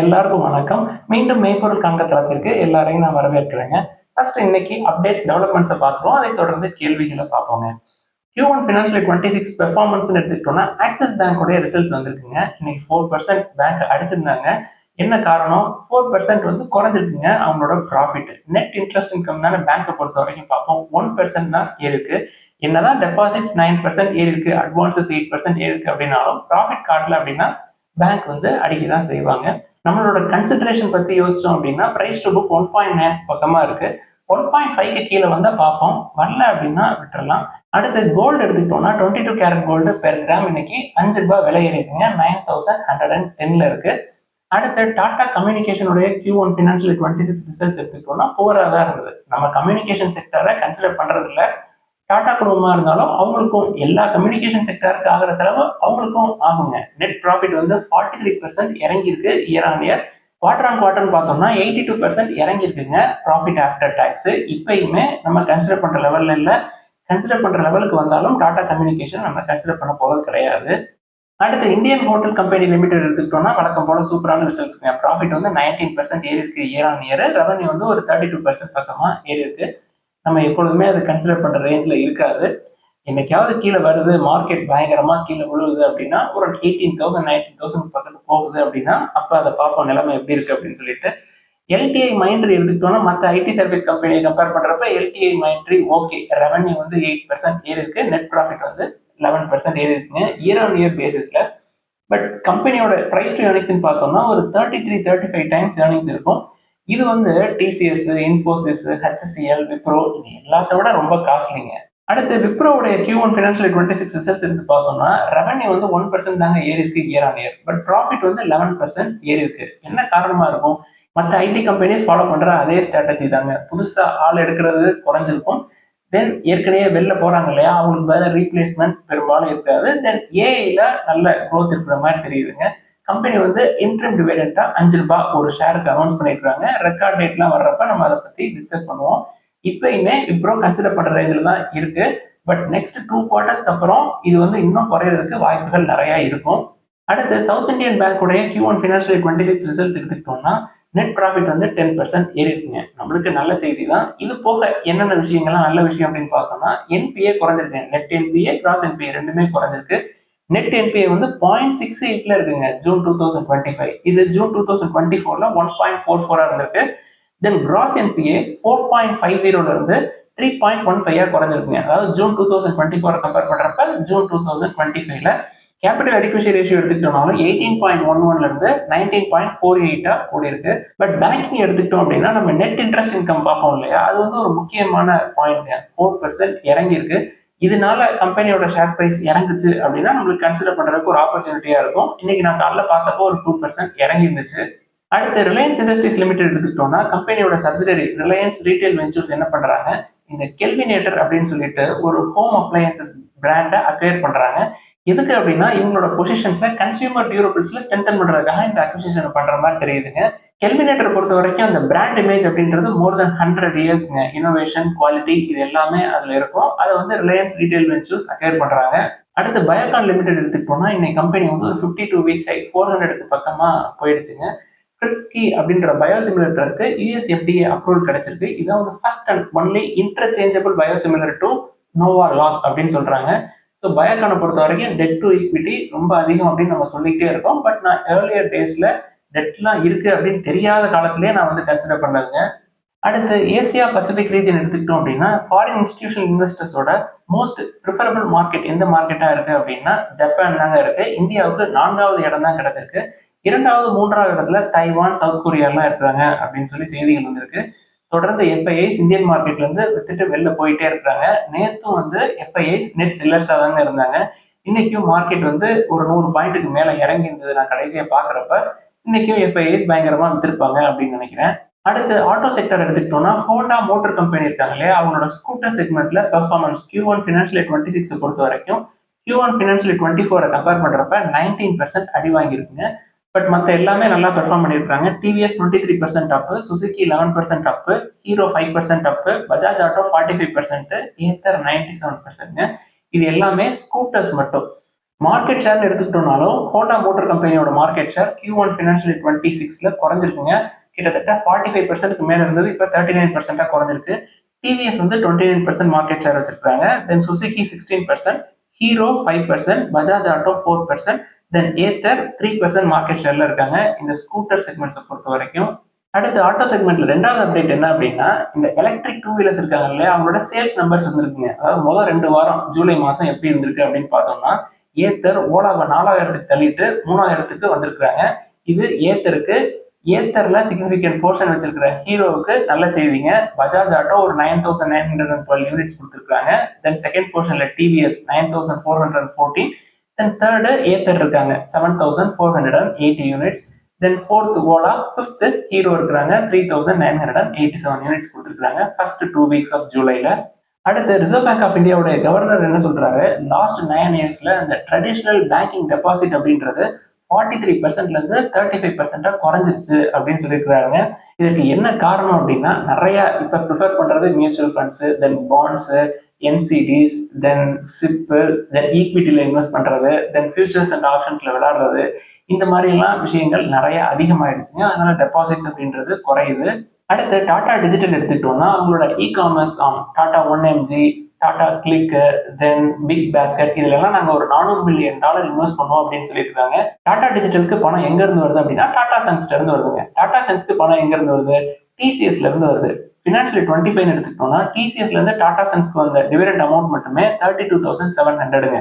எல்லாருக்கும் வணக்கம். மீண்டும் மெய்ப்பொருள் காண்க தளத்திற்கு எல்லாரையும் நான் வரவேற்கிறேங்க. ஃபர்ஸ்ட் இன்னைக்கு அப்டேட்ஸ் டெவலப்மெண்ட்ஸை பார்த்துருவோம். அதை தொடர்ந்து கேள்விகளை பார்ப்போங்க. Q1 ஃபினான்ஷியல் 26 பெர்ஃபார்மன்ஸ்னு எடுத்துக்கிட்டோம்னா ஆக்சிஸ் பேங்கோடைய ரிசல்ட்ஸ் வந்திருக்குங்க. இன்னைக்கு 4% பேங்க் அடிச்சிருந்தாங்க. என்ன காரணம்? 4% வந்து குறைஞ்சிருக்குங்க அவங்களோட ப்ராஃபிட். நெட் இன்ட்ரெஸ்ட் இன்கம் தானே பேங்கை பொறுத்த வரைக்கும் பார்ப்போம். 1% தான் ஏறிருக்கு. என்னதான் டெபாசிட்ஸ் 9% ஏறிருக்கு, அட்வான்சஸ் 8% ஏறிருக்கு அப்படின்னாலும் ப்ராஃபிட் காட்டல அப்படின்னா பேங்க் வந்து அடிக்க தான் செய்வாங்க. நம்மளோட கன்சிடரேஷன் பத்தி யோசிச்சோம் அப்படின்னா பிரைஸ் டு புக் 1.9 பக்கமா இருக்கு. 1.5க்கு கீழே வந்தா பார்ப்போம், வரல அப்படின்னா விட்டுறலாம். அடுத்து கோல்டு எடுத்துக்கிட்டோம்னா 22 கேரட் கோல்டு பெர் கிராம் இன்னைக்கு ₹5 விலை ஏறிக்குங்க. 9110ல இருக்கு. அடுத்து டாடா கம்யூனிகேஷனுடைய Q1 ஃபினான்ஷியல் 26 ரிசல்ட்ஸ் எடுத்துக்கிட்டோம்னா புவரா தான் இருந்தது. நம்ம கம்யூனிகேஷன் செக்டரை கன்சிடர் பண்றது இல்ல. டாடா குடும்பமா இருந்தாலும் அவங்களுக்கும் எல்லா கம்யூனிகேஷன் செக்டருக்கு ஆகிற செலவு அவங்களுக்கும் ஆகுங்க. நெட் ப்ராஃபிட் வந்து 43% இறங்கி இருக்கு year on year. Quarter on quarter பார்த்தோம்னா 82% இறங்கி இருக்குங்க ப்ராஃபிட் ஆஃப்டர் டாக்ஸ். இப்பயுமே நம்ம கன்சிடர் பண்ற லெவல்ல இல்ல. கன்சிடர் பண்ற லெவலுக்கு வந்தாலும் டாடா கம்யூனிகேஷன் நம்ம கன்சிடர் பண்ண போறது கிடையாது. அடுத்து இந்தியன் ஹோட்டல் கம்பெனி லிமிடெட் எடுத்துக்கிட்டோம்னா வழக்கம் போல சூப்பரான ரிசல்ட்ஸ்ங்க. ப்ராஃபிட் வந்து 19% ஏறி இருக்கு இயர் ஆன் இயர். ரெவன்யூ வந்து ஒரு 32% பக்கமா ஏறி இருக்கு. நம்ம எப்பொழுதுமே அதை கன்சிடர் பண்ற ரேஞ்சில் இருக்காது. என்னைக்காவது கீழே வருது, மார்க்கெட் பயங்கரமா கீழே விழுகுது அப்படின்னா ஒரு 18,000 19,000 பக்கத்து போகுது அப்படின்னா அப்ப அதை பார்ப்போம் நிலைமை எப்படி இருக்கு அப்படின்னு சொல்லிட்டு. எல்டிஐ மைண்ட்ரி எடுத்துக்கிட்டோம்னா மற்ற ஐடி சர்வீஸ் கம்பெனியை கம்பேர் பண்றப்ப எல்டிஐ மைண்ட்ரி ஓகே, ரெவன்யூ வந்து 8% ஏறி இருக்கு, நெட் ப்ராஃபிட் வந்து 11% ஏறி இருக்குங்க இயர் ஆன் இயர் பேசிஸ்ல. பட் கம்பெனியோட பிரைஸ் டு ஏர்னிங்ஸ் பார்த்தோம்னா ஒரு 33-35 டைம்ஸ் ஏர்னிங்ஸ் இருக்கும். இது வந்து டிசிஎஸ், இன்ஃபோசிஸ், ஹெச்சிஎல், விப்ரோ இது எல்லாத்த விட ரொம்ப காஸ்ட்லிங்க. அடுத்து விப்ரோவுடைய Q1 ஃபினான்ஷியல் 26 ரிசல்ட்ஸ் எடுத்து பார்த்தோம்னா ரெவன்யூ வந்து 1% தாங்க ஏறி இருக்கு year on year. But profit வந்து 11% ஏறி இருக்கு. என்ன காரணமா இருக்கும்? மற்ற ஐடி கம்பெனிஸ் ஃபாலோ பண்ற அதே ஸ்ட்ராட்டஜி தாங்க. புதுசா ஆள் எடுக்கிறது குறைஞ்சிருக்கும். தென் ஏற்கனவே வெளில போறாங்க இல்லையா, அவங்களுக்கு வேற ரீப்ளேஸ்மெண்ட் பெரும்பாலும் இருக்காது. தென் ஏஐல நல்ல க்ரோத் இருக்கிற மாதிரி தெரியுதுங்க. கம்பெனி வந்து இன்ட்ரிம் டிவிடெண்டா ₹5 ஒரு ஷேருக்கு அனௌன்ஸ் பண்ணியிருக்காங்க. ரெக்கார்ட் டேட்லாம் வர்றப்ப நம்ம அதை பத்தி டிஸ்கஸ் பண்ணுவோம். இப்பயுமே விப்ரோ கன்சிடர் பண்ற ரேஞ்சில் தான் இருக்கு. பட் நெக்ஸ்ட் 2 குவார்ட்டர்ஸ்க்கு அப்புறம் இது வந்து இன்னும் குறையறதுக்கு வாய்ப்புகள் நிறைய இருக்கும். அடுத்து சவுத் இந்தியன் பேங்க்குடைய Q1 ஃபினான்ஷியல் 26 ரிசல்ட்ஸ் எடுத்துக்கிட்டோம்னா நெட் ப்ராஃபிட் வந்து 10% ஏறி இருக்குங்க. நம்மளுக்கு நல்ல செய்தி தான். இது போக என்னென்ன விஷயங்கள்லாம் நல்ல விஷயம் அப்படின்னு பார்த்தோம்னா என்பிஏ குறைஞ்சிருக்கு. நெட் என்பிஏ, கிராஸ் என்பிஏ ரெண்டுமே குறைஞ்சிருக்கு. நெட் என்பிஏ வந்து 0.68ல இருக்குங்க ஜூன் 2025. இது ஜூன் 2024ல 1.44 இருந்திருக்கு. தென் கிராஸ் என்பிஏ 4.50ல இருந்து 3.15 குறைஞ்சிருக்குங்க. அதாவது ஜூன் 2024 கம்பேர் பண்றப்ப ஜூன் 2025ல கேபிட்டல் அடிக்வசி ரேஷியோ எடுத்துக்கிட்டோம்னாலும் 18.11ல இருந்து 19.48 கூடி இருக்கு. பட் பேங்கிங் எடுத்துக்கிட்டோம் அப்படின்னா நம்ம நெட் இன்ட்ரெஸ்ட் இன்கம் பார்ப்போம் இல்லையா, அது வந்து ஒரு முக்கியமான பாயிண்ட். 4% இறங்கி இருக்கு. இதனால கம்பெனியோட ஷேர் பிரைஸ் இறங்குச்சு அப்படின்னா நம்மளுக்கு கன்சிடர் பண்றதுக்கு ஒரு ஆப்பர்ச்சுனிட்டியா இருக்கும். இன்னைக்கு நான் காலைல பார்த்தப்போ ஒரு 2% இறங்கி இருந்துச்சு. அடுத்து ரிலையன்ஸ் இண்டஸ்ட்ரீஸ் லிமிடெட் எடுத்துக்கிட்டோம்னா கம்பெனியோட சப்சிடரி ரிலையன்ஸ் ரீட்டைல் வெஞ்சர்ஸ் என்ன பண்றாங்க, இந்த கெல்வினேட்டர் அப்படின்னு சொல்லிட்டு ஒரு ஹோம் அப்ளையன்சஸ் பிராண்டை அக்வயர் பண்றாங்க. எதுக்கு அப்படின்னா இவங்களோட பொசிஷன்ஸை கன்சியூமர் டியூரபிள்ஸ்ல ஸ்ட்ரென்தன் பண்றதுக்காக இந்த அக்விசிஷன் பண்ற மாதிரி தெரியுதுங்க. கெல்வினேட்டர் பொறுத்த வரைக்கும் அந்த பிராண்ட் இமேஜ் அப்படின்றது மோர் தென் 100 இயர்ஸ்ங்க. இனோவேஷன், குவாலிட்டி இது எல்லாமே அதுல இருக்கும். அதை வந்து ரிலையன்ஸ் ரீட்டைல் வெஞ்சர்ஸ் அக்வயர் பண்றாங்க. அடுத்து பயோகான் லிமிடெட் எடுத்துக்கிட்டோம்னா இன்னைக்கு கம்பெனி வந்து ஒரு 52 வீக் ஹை 400க்கு பக்கமா போயிடுச்சுங்க. கிரிப்ஸ்கி அப்படின்ற பயோசிமிலருக்கு யூஎஸ்எஃப்டிஏ அப்ரூவல் கிடைச்சிருக்கு. இதான் வந்து first and only interchangeable biosimilar to NovoLog அப்படின்னு சொல்றாங்க. ஸோ பயோகானை பொறுத்த வரைக்கும் டெட் டு ஈக்விட்டி ரொம்ப அதிகம் அப்படின்னு நம்ம சொல்லிக்கிட்டே இருக்கோம். பட் நான் ஏர்லியர் டேஸ்ல டெட்லாம் இருக்கு அப்படின்னு தெரியாத காலத்திலேயே நான் வந்து கன்சிடர் பண்ணதுங்க. அடுத்து ஏசியா பசிபிக் ரீஜன் எடுத்துக்கிட்டோம் அப்படின்னா ஃபாரின் இன்ஸ்டிடியூஷனல் இன்வெஸ்டர்ஸோட மோஸ்ட் ப்ரிஃபரபிள் மார்க்கெட் எந்த மார்க்கெட்டா இருக்கு அப்படின்னா ஜப்பான் தாங்க இருக்கு. இந்தியாவுக்கு 4வது இடம் தான் கிடைச்சிருக்கு. 2வது 3வது இடத்துல தைவான், சவுத் கொரியாலாம் இருக்கிறாங்க அப்படின்னு சொல்லி செய்திகள் வந்திருக்கு. தொடர்ந்து எஃப்ஐஐஸ் இந்தியன் மார்க்கெட்ல இருந்து வித்துட்டு வெளில போயிட்டே இருக்கிறாங்க. நேத்தும் வந்து எஃப்ஐஐஸ் நெட் செல்லர்ஸா தாங்க இருந்தாங்க. இன்னைக்கும் மார்க்கெட் வந்து ஒரு 100 பாயிண்ட்டுக்கு மேல இறங்கி இருந்தது. நான் கடைசியா பாக்குறப்ப இன்னைக்கும் எஃப்ஐஐஸ் பயங்கரமா வித்திருப்பாங்க அப்படின்னு நினைக்கிறேன். அடுத்து ஆட்டோ செக்டர் எடுத்துக்கிட்டோம்னா ஹோண்டா மோட்டார் கம்பெனி இருக்காங்க இல்லையா, அவங்களோட ஸ்கூட்டர் செக்மெண்ட்ல பெர்ஃபார்மன்ஸ் Q1 ஃபினான்ஷியல் 26 பொறுத்த வரைக்கும் Q1 ஃபினான்ஷியல் 24 கம்பேர் பண்றப்ப 19% அடி வாங்கியிருக்குங்க. பட் மற்ற எல்லாமே நல்லா பெர்ஃபார்ம் பண்ணியிருக்காங்க. டிவிஎஸ் 23% அப், சுசுகி 11% அப், ஹீரோ 5% அப், பஜாஜ் ஆட்டோ 45%, ஏத்தர் 97%. இது எல்லாமே ஸ்கூட்டர்ஸ் மட்டும். மார்க்கெட் ஷேர் எடுத்துக்கிட்டோம்னாலும் ஹோண்டா மோட்டார் கம்பெனியோட மார்க்கெட் ஷேர் Q1 ஃபினான்ஷியல் 26ல குறைஞ்சிருக்குங்க. கிட்டத்தட்ட 45% மேல இருந்தது, இப்போ 39% குறைஞ்சிருக்கு. டிவிஎஸ் வந்து 29% மார்க்கெட் ஷேர் வச்சிருக்காங்க. தென் சுசுகி 16%, ஹீரோ 5%, பஜாஜ் ஆட்டோ 4%, தென் ஏத்தர் 3% மார்க்கெட் ஷேர்ல இருக்காங்க இந்த ஸ்கூட்டர் செக்மெண்ட்ஸை பொறுத்த வரைக்கும். அடுத்து ஆட்டோ செக்மெண்ட்ல ரெண்டாவது அப்டேட் என்ன அப்படின்னா, இந்த எலக்ட்ரிக் டூ வீலர்ஸ் இருக்காங்க இல்லையா, அவங்களோட சேல்ஸ் நம்பர்ஸ் வந்துருக்குங்க. அதாவது முதல் 2 வாரம் ஜூலை மாசம் எப்படி இருந்திருக்கு அப்படின்னு பார்த்தோம்னா, ஏத்தர் ஓலாவை 4000க்கு தள்ளிட்டு 3000க்கு வந்திருக்காங்க. இது ஏத்தருக்கு. ஏத்தர்ல சிக்னிபிகன்ட் போர்ஷன் வச்சிருக்கிற ஹீரோவுக்கு நல்ல செய்திங்க. பஜாஜ் ஆட்டோ ஒரு 9912 யூனிட்ஸ் கொடுத்துருக்காங்க. தென் செகண்ட் போர்ஷன்ல டிவிஎஸ் 9414, தென் தேர்டு ஏத்தர் இருக்காங்க 7480 units, then fourth Ola, fifth Hero இருக்கிறாங்க 3987 யூனிட்ஸ் கொடுத்துருக்காங்க ஃபர்ஸ்ட் 2 வீக்ஸ் ஆஃப் ஜூலைல. அடுத்து ரிசர்வ் பேங்க் ஆஃப் இந்தியாவுடைய கவர்னர் என்ன சொல்றாரு, லாஸ்ட் 9 இயர்ஸ்ல இந்த ட்ரெடிஷனல் பேங்கிங் டெபாசிட் அப்படின்றது 43%ல இருந்து 35% குறைஞ்சிருச்சு அப்படின்னு சொல்லியிருக்கிறாங்க. இதுக்கு என்ன காரணம் அப்படின்னா, நிறைய இப்ப ப்ரிஃபர் பண்றது மியூச்சுவல் ஃபண்ட்ஸ், தென் பாண்ட்ஸ், என்சிடிஸ், தென் சிப்பு, தென் ஈக்விட்டியில இன்வெஸ்ட் பண்றது, தென் ஃபியூச்சர்ஸ் அண்ட் ஆப்ஷன்ஸ்ல விளையாடுறது, இந்த மாதிரி எல்லாம் விஷயங்கள் நிறைய அதிகமாயிடுச்சுங்க. அதனால டெபாசிட்ஸ் அப்படின்றது குறையுது. அடுத்து டாடா டிஜிட்டல் எடுத்துக்கிட்டோம்னா அவங்களோட இ-காமர்ஸ் ஆம் டாடா 1mg, டாடா கிளிக், தென் பிக் பாஸ்கெட், இதுல எல்லாம் நாங்க ஒரு $400 மில்லியன் இன்வெஸ்ட் பண்ணுவோம் அப்படின்னு சொல்லியிருக்காங்க. டாடா டிஜிட்டலுக்கு பணம் எங்க இருந்து வருது அப்படின்னா டாடா சன்ஸ்ல இருந்து வருதுங்க. டாடா சன்ஸ்க்கு பணம் எங்க இருந்து வருது, டிசிஎஸ்ல இருந்து வருது. ஃபினான்ஷியல் 25 எடுத்துக்கிட்டோம்னா டிசிஎஸ்ல இருந்து டாடா சன்ஸ்க்கு வந்த டிவிடெண்ட் அமௌண்ட் மட்டுமே 32,700ங்க.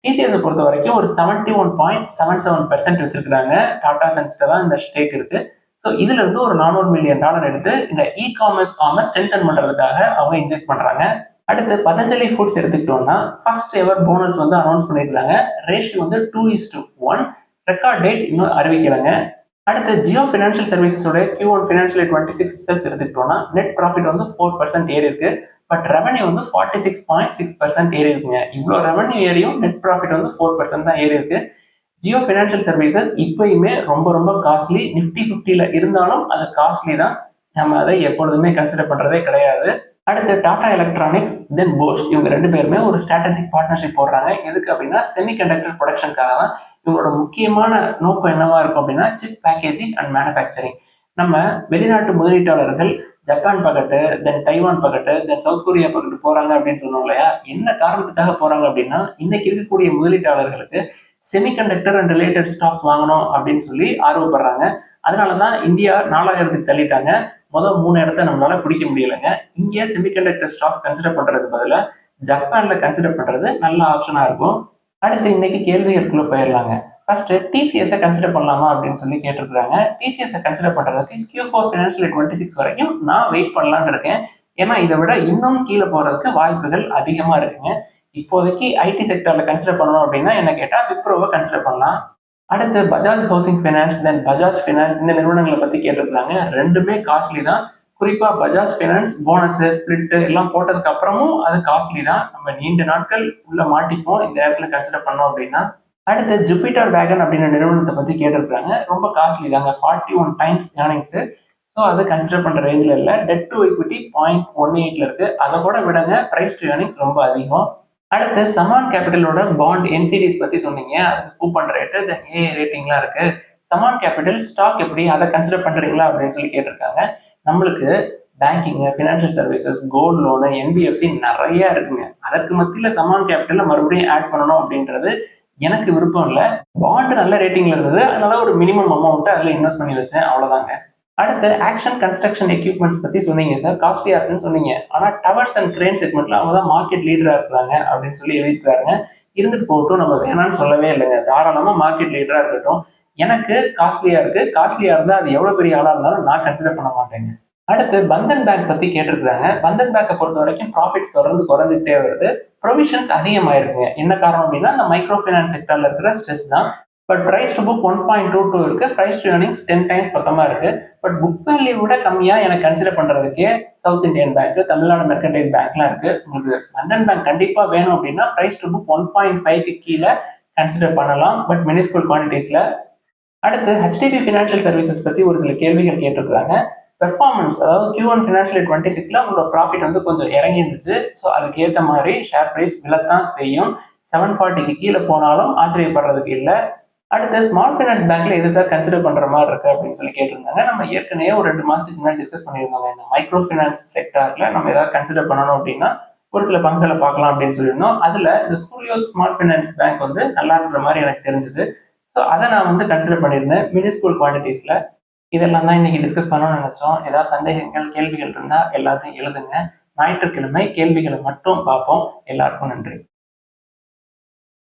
டிசிஎஸ் பொறுத்த வரைக்கும் ஒரு 71.77% வச்சிருக்காங்க. டாடா சன்ஸ்ல தான் இந்த ஸ்டேக் இருக்கு. ஸோ இதுல இருந்து ஒரு $400 மில்லியன் எடுத்து இந்த இ-காமர்ஸ் ஸ்ட்ரென்தன் பண்றதுக்காக அவங்க இன்ஜெக்ட் பண்றாங்க. அடுத்து பதஞ்சலி ஃபுட்ஸ் எடுத்துக்கிட்டோம்னா ஃபர்ஸ்ட் எவர் போனஸ் வந்து அனௌன்ஸ் பண்ணிருக்காங்க. ரேஷியோ வந்து 2:1. ரெக்கார்ட் டேட் இன்னும் அறிவிக்கலைங்க. அடுத்து ஜியோ ஃபினான்ஷியல் சர்வீசஸோட Q1 ஃபினான்ஷியல் 26 ரிசல்ட்ஸ் எடுத்துக்கிட்டோம்னா நெட் ப்ராஃபிட் வந்து 4% ஏறி இருக்கு. பட் ரெவன்யூ வந்து 46.6% ஏறி இருக்குங்க. இவ்வளோ ரெவன்யூ ஏறியும் நெட் ப்ராஃபிட் வந்து 4% தான் ஏறி இருக்கு. ஜியோ ஃபினான்ஷியல் சர்வீசஸ் இப்பயுமே ரொம்ப ரொம்ப காஸ்ட்லி. நிஃப்டி 50ல இருந்தாலும் அது காஸ்ட்லி தான். நம்ம அதை எப்பொழுதுமே கன்சிடர் பண்றதே கிடையாது. அடுத்து டாடா எலக்ட்ரானிக்ஸ், தென் போஷ், இவங்க 2 பேருமே ஒரு ஸ்ட்ராட்டஜிக் பார்ட்னர்ஷிப் போடுறாங்க. எதுக்கு அப்படின்னா செமிகண்டக்டர் ப்ரொடக்ஷனுக்காக தான். இவங்களோட முக்கியமான நோக்கம் என்னவா இருக்கும் அப்படின்னா சிப் பேக்கேஜிங் அண்ட் மேனுஃபேக்சரிங். நம்ம வெளிநாட்டு முதலீட்டாளர்கள் ஜப்பான் பக்கத்து, தென் தைவான் பக்கத்து, தென் சவுத் கொரியா பக்கத்து போறாங்க அப்படின்னு சொன்னோம் இல்லையா, என்ன காரணத்துக்காக போறாங்க அப்படின்னா இன்னைக்கு இருக்கக்கூடிய முதலீட்டாளர்களுக்கு செமிகண்டக்டர் அண்ட் ரிலேட்டட் ஸ்டாக்ஸ் வாங்கணும் அப்படின்னு சொல்லி ஆர்வப்படுறாங்க. அதனாலதான் இந்தியா 4000க்கு தள்ளிட்டாங்க. முதல் 3 இடத்த நம்மளால பிடிக்க முடியலைங்க. இங்கே செமிகண்டக்டர் ஸ்டாக்ஸ் கன்சிடர் பண்றதுக்கு பதிலாக ஜப்பான்ல கன்சிடர் பண்றது நல்ல ஆப்ஷனா இருக்கும். அடுத்து இன்னைக்கு கேள்விகளுக்குள்ள போயிடலாங்க. ஃபர்ஸ்ட் டிசிஎஸ் கன்சிடர் பண்ணலாமா அப்படின்னு சொல்லி கேட்டிருக்காங்க. டிசிஎஸ் கன்சிடர் பண்றதுக்கு Q4 ஃபினான்ஷியல் 26 வரைக்கும் நான் வெயிட் பண்ணலான்னு இருக்கேன். ஏன்னா இதை விட இன்னும் கீழே போறதுக்கு வாய்ப்புகள் அதிகமா இருக்குங்க. இப்போதைக்கு ஐடி செக்டர்ல கன்சிடர் பண்ணணும் அப்படின்னா என்ன கேட்டா விப்ரோவை கன்சிடர் பண்ணலாம். அடுத்து பஜாஜ் ஹவுசிங் ஃபைனான்ஸ், தென் பஜாஜ் ஃபைனான்ஸ், இந்த நிறுவனங்களை பத்தி கேட்டிருக்காங்க. ரெண்டுமே காஸ்ட்லி தான். குறிப்பா பஜாஜ் ஃபைனான்ஸ் போனஸ் ஸ்பிளிட் எல்லாம் போட்டதுக்கு அப்புறமும் அது காஸ்ட்லி தான். நம்ம நீண்ட நாட்கள் உள்ள மாட்டிப்போம் இந்த இடத்துல கன்சிடர் பண்ணோம் அப்படின்னா. அடுத்து ஜூபிட்டர் வேகன் அப்படின்ற நிறுவனத்தை பத்தி கேட்டிருக்காங்க. ரொம்ப காஸ்ட்லி தாங்க, 41 டைம்ஸ் ஏர்னிங்ஸ். ஸோ அது கன்சிடர் பண்ற ரேஞ்சில் இல்லை. டெட் டு equity 0.18ல இருக்கு. அதை கூட விடங்க பிரைஸ் டு ஏர்னிங்ஸ் ரொம்ப அதிகம். அடுத்து சமான் கேபிட்டலோட பாண்ட் என்சிடிஸ் பத்தி சொன்னீங்க. அதுக்கு கூப்பன் ரேட்டு, தென் ஏ ரேட்டிங்லாம் இருக்கு. சமான் கேபிட்டல் ஸ்டாக் எப்படி, அதை கன்சிடர் பண்றீங்களா அப்படின்னு சொல்லி கேட்டிருக்காங்க. நம்மளுக்கு banking, financial services, gold loan, NBFC நிறைய இருக்குங்க. அதற்கு மத்தியில் சமான் கேபிட்டல் மறுபடியும் ஆட் பண்ணணும் அப்படின்றது எனக்கு விருப்பம் இல்லை. பாண்ட் நல்ல ரேட்டிங்ல இருந்தது, அதனால ஒரு மினிமம் அமௌண்ட் அதில் இன்வெஸ்ட் பண்ணி வச்சேன், அவ்வளோதாங்க. அடுத்து ஆக்ஷன் கன்ஸ்ட்ரக்ஷன் எக்யூப்மெண்ட்ஸ் பத்தி சொன்னீங்க சார், காஸ்ட்லியா இருக்குன்னு சொன்னீங்க. ஆனா டவர்ஸ் அண்ட் கிரேன் செக்மெண்ட்ல அவங்க தான் மார்க்கெட் லீடரா இருக்கிறாங்க அப்படின்னு சொல்லி எழுதியிருக்காங்க. இருந்துட்டு போகட்டும், நம்ம வேணாம்னு சொல்லவே இல்லைங்க. தாராளமா மார்க்கெட் லீடரா இருக்கட்டும். எனக்கு காஸ்ட்லியா இருக்கு. காஸ்ட்லியா இருந்தா அது எவ்வளவு பெரிய ஆளா இருந்தாலும் நான் கன்சிடர் பண்ண மாட்டேங்க. அடுத்து பந்தன் பேங்க் பத்தி கேட்டிருக்காங்க. பந்தன் பேங்கை பொறுத்த வரைக்கும் ப்ராஃபிட்ஸ் தொடர்ந்து குறைஞ்சிட்டே வருது. ப்ரொவிஷன்ஸ் அதிகமாயிருக்குங்க. என்ன காரணம் அப்படின்னா இந்த மைக்ரோ ஃபைனான்ஸ் செக்டர்ல இருக்கிற ஸ்ட்ரெஸ் தான். பட் பிரைஸ் டு புக் 1.22 இருக்கு. பிரைஸ் டு ஏர்னிங்ஸ் 10 டைம்ஸ் பக்கமா இருக்கு. பட் புக் வேல்யூ விட கம்மியா எனக்கு கன்சிடர் பண்றதுக்கே south Indian bank, Tamil Nadu mercantile பேங்க்லாம் இருக்கு. உங்களுக்கு பந்தன் பேங்க் கண்டிப்பா வேணும் அப்படின்னா பிரைஸ் டு புக் 1.5க்கு கீழே கன்சிடர் பண்ணலாம், பட் மினிஸ்குவல் குவான்டிட்டிஸ்ல. அடுத்து ஹெச்டிபி ஃபினான்ஷியல் சர்வீசஸ் பத்தி ஒரு சில கேள்விகள் கேட்டிருக்காங்க. பெர்ஃபார்மன்ஸ், அதாவது Q1 ஃபினான்ஷியல் 26ல உங்களோட ப்ராஃபிட் வந்து கொஞ்சம் இறங்கி இருந்துச்சு. ஸோ அதுக்கு ஏற்ற மாதிரி ஷேர் பிரைஸ் விழத்தான் செய்யும். 740க்கு கீழே போனாலும் ஆச்சரியப்படுறதுக்கு இல்லை. அடுத்து ஸ்மால் ஃபைனான்ஸ் பேங்க்ல எது சார் கன்சிடர் பண்ற மாதிரி இருக்கு அப்படின்னு சொல்லி கேட்டிருந்தாங்க. நம்ம ஏற்கனவே ஒரு 2 மாசத்துக்கு முன்னாடி டிஸ்கஸ் பண்ணியிருந்தோங்க. இந்த மைக்ரோ ஃபைனான்ஸ் செக்டார்ல நம்ம ஏதாவது கன்சிடர் பண்ணணும் அப்படின்னா ஒரு சில பங்குகளை பார்க்கலாம் அப்படின்னு சொல்லியிருந்தோம். அதுல இந்த சூரியோ ஸ்மால் ஃபைனான்ஸ் பேங்க் வந்து நல்லா இருக்கிற மாதிரி எனக்கு தெரிஞ்சது. ஸோ அதை நான் வந்து கன்சிடர் பண்ணியிருந்தேன் மினிஸ்கூல் குவான்டிட்டிஸ்ல. இதெல்லாம் தான் இன்னைக்கு டிஸ்கஸ் பண்ணணும்னு நினைச்சோம். ஏதாவது சந்தேகங்கள் கேள்விகள் இருந்தா எல்லாத்தையும் எழுதுங்க. ஞாயிற்றுக்கிழமை கேள்விகளை மட்டும் பார்ப்போம். எல்லாருக்கும் நன்றி.